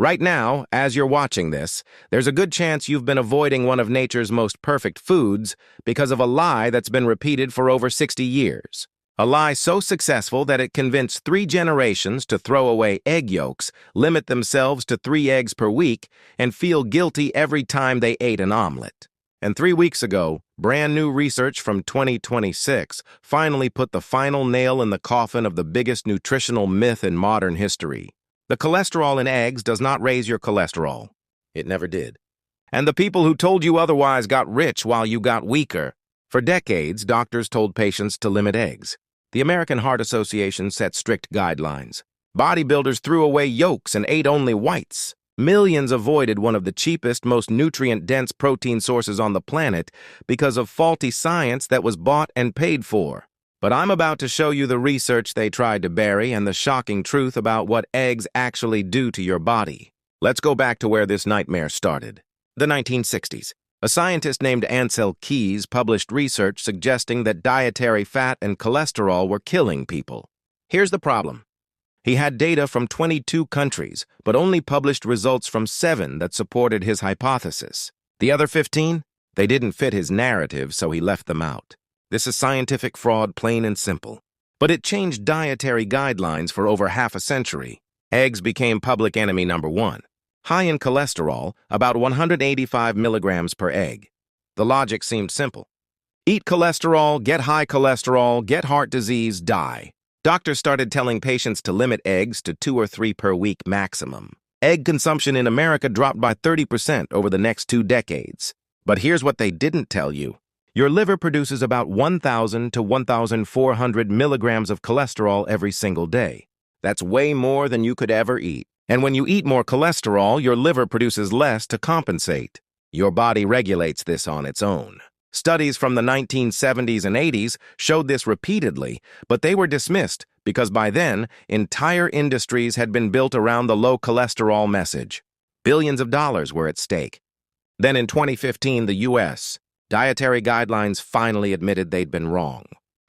Right now, as you're watching this, there's a good chance you've been avoiding one of nature's most perfect foods because of a lie that's been repeated for over 60 years. A lie so successful that it convinced 3 generations to throw away egg yolks, limit themselves to 3 eggs per week, and feel guilty every time they ate an omelet. And 3 weeks ago, brand new research from 2026 finally put the final nail in the coffin of the biggest nutritional myth in modern history. The cholesterol in eggs does not raise your cholesterol. It never did. And the people who told you otherwise got rich while you got weaker. For decades, doctors told patients to limit eggs. The American Heart Association set strict guidelines. Bodybuilders threw away yolks and ate only whites. Millions avoided one of the cheapest, most nutrient-dense protein sources on the planet because of faulty science that was bought and paid for. But I'm about to show you the research they tried to bury and the shocking truth about what eggs actually do to your body. Let's go back to where this nightmare started. The 1960s. A scientist named Ancel Keys published research suggesting that dietary fat and cholesterol were killing people. Here's the problem. He had data from 22 countries, but only published results from 7 that supported his hypothesis. The other 15? They didn't fit his narrative, so he left them out. This is scientific fraud, plain and simple. But it changed dietary guidelines for over half a century. Eggs became public enemy number 1. High in cholesterol, about 185 milligrams per egg. The logic seemed simple. Eat cholesterol, get high cholesterol, get heart disease, die. Doctors started telling patients to limit eggs to 2 or 3 per week maximum. Egg consumption in America dropped by 30% over the next 2 decades. But here's what they didn't tell you. Your liver produces about 1,000 to 1,400 milligrams of cholesterol every single day. That's way more than you could ever eat. And when you eat more cholesterol, your liver produces less to compensate. Your body regulates this on its own. Studies from the 1970s and 80s showed this repeatedly, but they were dismissed because by then, entire industries had been built around the low cholesterol message. Billions of dollars were at stake. Then in 2015, the U.S. dietary guidelines finally admitted they'd been wrong.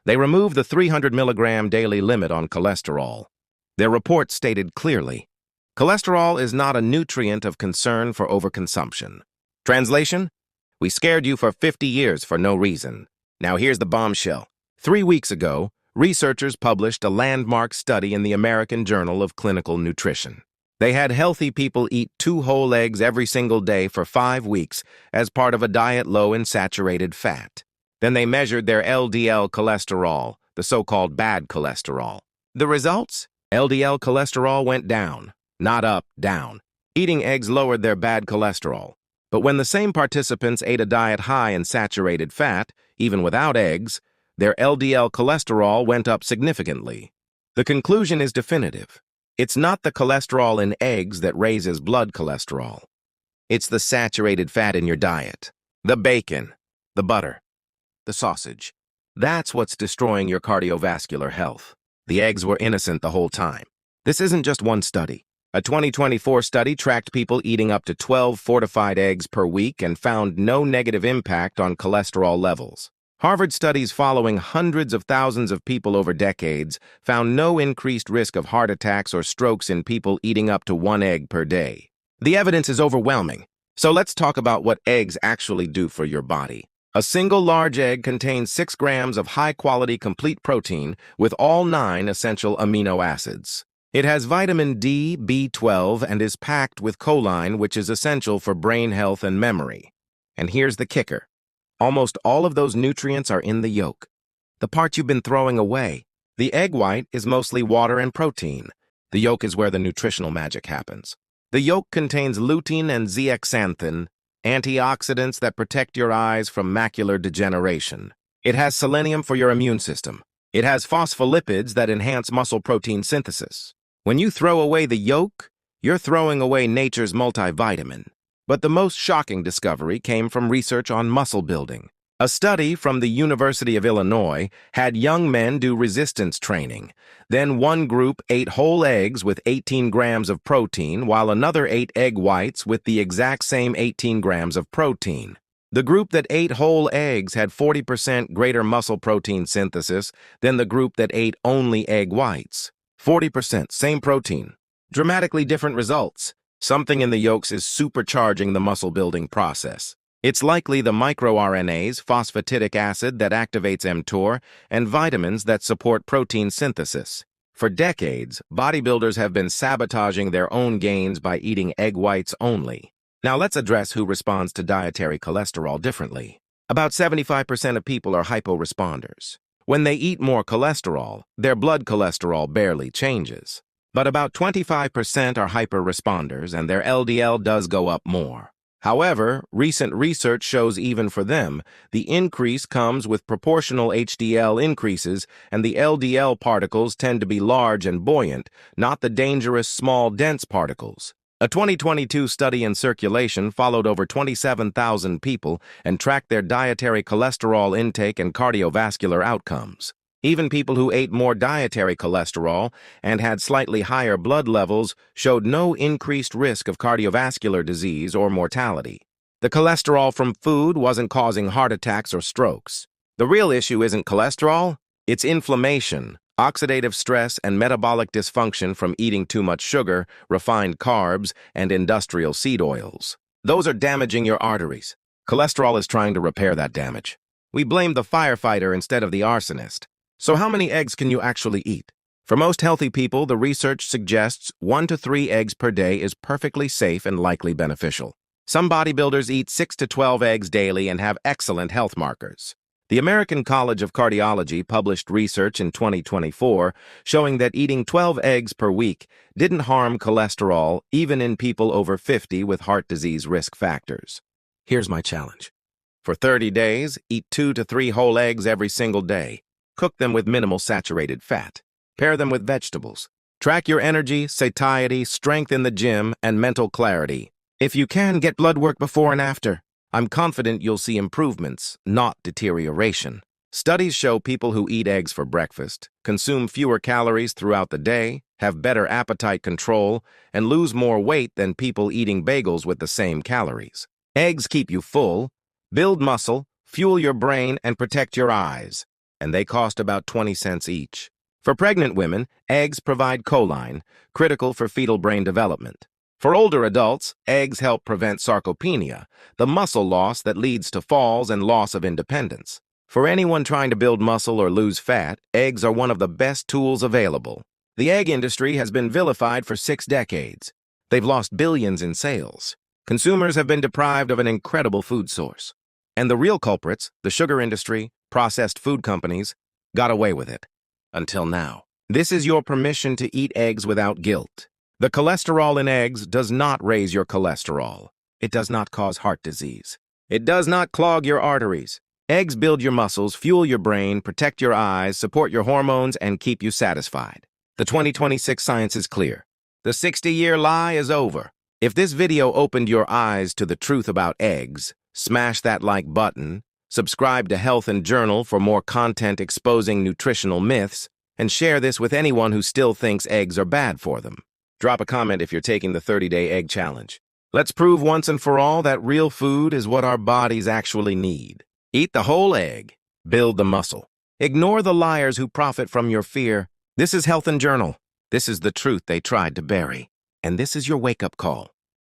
They removed the 300 milligram daily limit on cholesterol. Their report stated clearly, cholesterol is not a nutrient of concern for overconsumption. Translation? We scared you for 50 years for no reason. Now here's the bombshell. 3 weeks ago, researchers published a landmark study in the American Journal of Clinical Nutrition. They had healthy people eat 2 whole eggs every single day for 5 weeks as part of a diet low in saturated fat. Then they measured their LDL cholesterol, the so-called bad cholesterol. The results? LDL cholesterol went down, not up, down. Eating eggs lowered their bad cholesterol. But when the same participants ate a diet high in saturated fat, even without eggs, their LDL cholesterol went up significantly. The conclusion is definitive. It's not the cholesterol in eggs that raises blood cholesterol. It's the saturated fat in your diet, the bacon, the butter, the sausage. That's what's destroying your cardiovascular health. The eggs were innocent the whole time. This isn't just one study. A 2024 study tracked people eating up to 12 fortified eggs per week and found no negative impact on cholesterol levels. Harvard studies following hundreds of thousands of people over decades found no increased risk of heart attacks or strokes in people eating up to 1 egg per day. The evidence is overwhelming. So let's talk about what eggs actually do for your body. A single large egg contains 6 grams of high-quality complete protein with all 9 essential amino acids. It has vitamin D, B12, and is packed with choline, which is essential for brain health and memory. And here's the kicker. Almost all of those nutrients are in the yolk, the part you've been throwing away. The egg white is mostly water and protein. The yolk is where the nutritional magic happens. The yolk contains lutein and zeaxanthin, antioxidants that protect your eyes from macular degeneration. It has selenium for your immune system. It has phospholipids that enhance muscle protein synthesis. When you throw away the yolk, you're throwing away nature's multivitamin. But the most shocking discovery came from research on muscle building. A study from the University of Illinois had young men do resistance training. Then one group ate whole eggs with 18 grams of protein, while another ate egg whites with the exact same 18 grams of protein. The group that ate whole eggs had 40% greater muscle protein synthesis than the group that ate only egg whites. 40%, same protein. Dramatically different results. Something in the yolks is supercharging the muscle-building process. It's likely the microRNAs, phosphatidic acid that activates mTOR, and vitamins that support protein synthesis. For decades, bodybuilders have been sabotaging their own gains by eating egg whites only. Now let's address who responds to dietary cholesterol differently. About 75% of people are hyporesponders. When they eat more cholesterol, their blood cholesterol barely changes. But about 25% are hyperresponders, and their LDL does go up more. However, recent research shows even for them, the increase comes with proportional HDL increases, and the LDL particles tend to be large and buoyant, not the dangerous small dense particles. A 2022 study in Circulation followed over 27,000 people and tracked their dietary cholesterol intake and cardiovascular outcomes. Even people who ate more dietary cholesterol and had slightly higher blood levels showed no increased risk of cardiovascular disease or mortality. The cholesterol from food wasn't causing heart attacks or strokes. The real issue isn't cholesterol, it's inflammation, oxidative stress, and metabolic dysfunction from eating too much sugar, refined carbs, and industrial seed oils. Those are damaging your arteries. Cholesterol is trying to repair that damage. We blame the firefighter instead of the arsonist. So how many eggs can you actually eat? For most healthy people, the research suggests 1 to 3 eggs per day is perfectly safe and likely beneficial. Some bodybuilders eat 6 to 12 eggs daily and have excellent health markers. The American College of Cardiology published research in 2024 showing that eating 12 eggs per week didn't harm cholesterol even in people over 50 with heart disease risk factors. Here's my challenge. For 30 days, eat 2 to 3 whole eggs every single day. Cook them with minimal saturated fat. Pair them with vegetables. Track your energy, satiety, strength in the gym, and mental clarity. If you can, get blood work before and after. I'm confident you'll see improvements, not deterioration. Studies show people who eat eggs for breakfast, consume fewer calories throughout the day, have better appetite control, and lose more weight than people eating bagels with the same calories. Eggs keep you full, build muscle, fuel your brain, and protect your eyes. And they cost about 20 cents each. For pregnant women, eggs provide choline, critical for fetal brain development. For older adults, eggs help prevent sarcopenia, the muscle loss that leads to falls and loss of independence. For anyone trying to build muscle or lose fat, eggs are one of the best tools available. The egg industry has been vilified for 6 decades. They've lost billions in sales. Consumers have been deprived of an incredible food source. And the real culprits, the sugar industry, processed food companies, got away with it. Until now. This is your permission to eat eggs without guilt. The cholesterol in eggs does not raise your cholesterol. It does not cause heart disease. It does not clog your arteries. Eggs build your muscles, fuel your brain, protect your eyes, support your hormones, and keep you satisfied. The 2026 science is clear. The 60-year lie is over. If this video opened your eyes to the truth about eggs, smash that like button, subscribe to Health and Journal for more content exposing nutritional myths, and share this with anyone who still thinks eggs are bad for them. Drop a comment if you're taking the 30-day egg challenge. Let's prove once and for all that real food is what our bodies actually need. Eat the whole egg. Build the muscle. Ignore the liars who profit from your fear. This is Health and Journal. This is the truth they tried to bury. And this is your wake-up call.